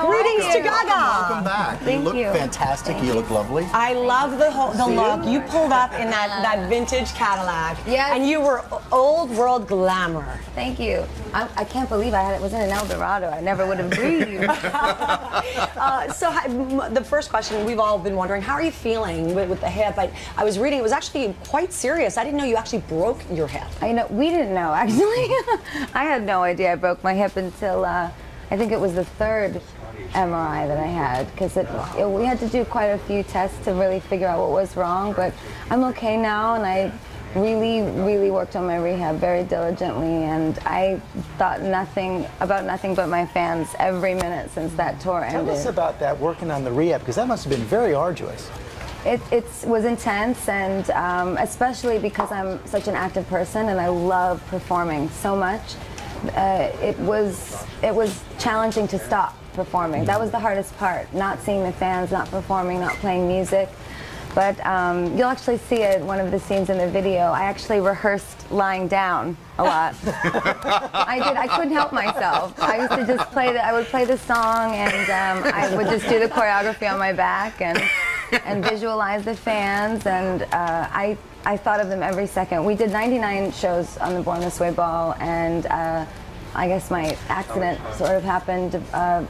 Greetings to Gaga. Welcome back. Thank you look you. Fantastic. You look lovely. I love the look. You pulled up in that vintage Cadillac. Yes. And you were old world glamour. Thank you. I can't believe was in an Eldorado. I never would have breathed. The first question we've all been wondering: how are you feeling with the hip? I was reading it was actually quite serious. I didn't know you actually broke your hip. I know we didn't know actually. I had no idea I broke my hip until I think it was the third MRI that I had, because we had to do quite a few tests to really figure out what was wrong. But I'm okay now, and I really worked on my rehab very diligently, and I thought nothing but my fans every minute since that tour ended. Tell us about that, working on the rehab, because that must have been very arduous. It was intense, and especially because I'm such an active person and I love performing so much. It was challenging to stop performing. That was the hardest part, not seeing the fans, not performing, not playing music. But you'll actually see it, one of the scenes in the video. I actually rehearsed lying down a lot. I did. I couldn't help myself. I used to just I would play the song, and I would just do the choreography on my back and visualize the fans, and I thought of them every second. We did 99 shows on the Born This Way ball, and I guess my accident sort of happened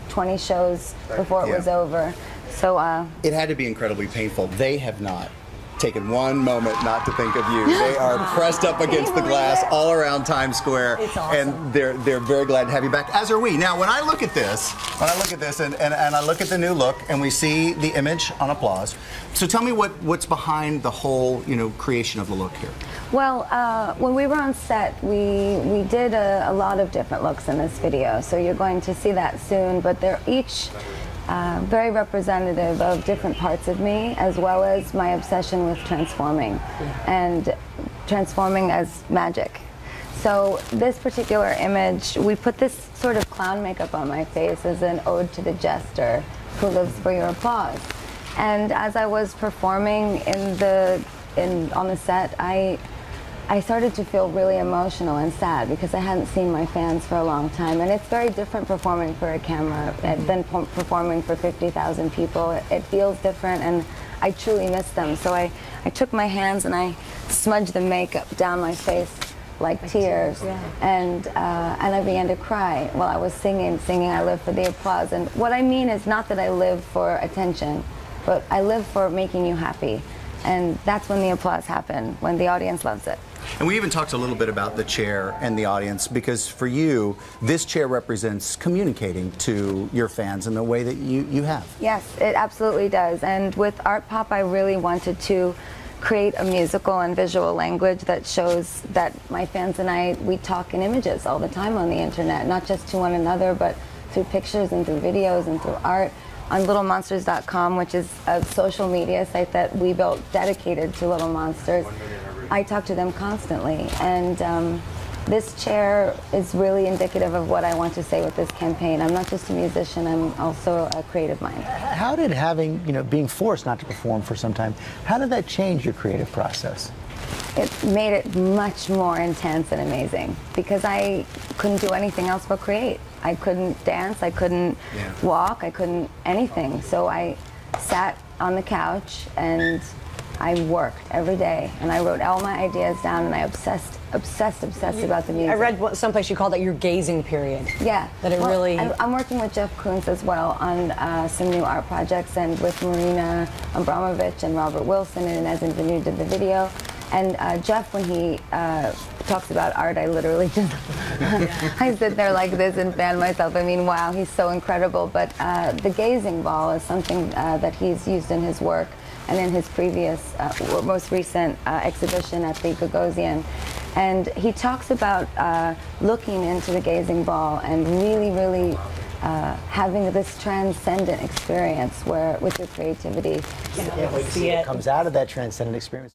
20 shows before it was over. So it had to be incredibly painful. They have not taken one moment not to think of you. They are pressed up against the glass all around Times Square, it's awesome. And they're very glad to have you back, as are we. Now, when I look at this, and I look at the new look, and we see the image on Applause. So tell me what's behind the whole, creation of the look here. Well, when we were on set, we did a lot of different looks in this video. So you're going to see that soon, but they're each very representative of different parts of me, as well as my obsession with transforming and transforming as magic. So this particular image, we put this sort of clown makeup on my face as an ode to the jester who lives for your applause. And as I was performing on the set, I started to feel really emotional and sad because I hadn't seen my fans for a long time. And it's very different performing for a camera than performing for 50,000 people. It feels different, and I truly miss them. So I took my hands and I smudged the makeup down my face like tears, and I began to cry while I was singing I Live for the Applause. And what I mean is not that I live for attention, but I live for making you happy. And that's when the applause happens, when the audience loves it. And we even talked a little bit about the chair and the audience, because for you, this chair represents communicating to your fans in the way that you have. Yes, it absolutely does. And with Artpop, I really wanted to create a musical and visual language that shows that my fans and we talk in images all the time on the internet, not just to one another, but through pictures and through videos and through art. On littlemonsters.com, which is a social media site that we built dedicated to Little Monsters, I talk to them constantly. And this chair is really indicative of what I want to say with this campaign. I'm not just a musician, I'm also a creative mind. How did being forced not to perform for some time, how did that change your creative process? It made it much more intense and amazing, because I couldn't do anything else but create. I couldn't dance, I couldn't walk, I couldn't anything. So I sat on the couch and I worked every day, and I wrote all my ideas down, and I obsessed about the music. I read someplace you called it your gazing period. Yeah. That it really... I'm working with Jeff Koons as well on some new art projects, and with Marina Abramovich and Robert Wilson, and Inez Invenu did the video. And Jeff, when he talks about art, I literally just, I sit there like this and fan myself. I mean, wow, he's so incredible. But the gazing ball is something that he's used in his work and in his previous, most recent exhibition at the Gagosian. And he talks about looking into the gazing ball and really having this transcendent experience with your creativity. It comes out of that transcendent experience.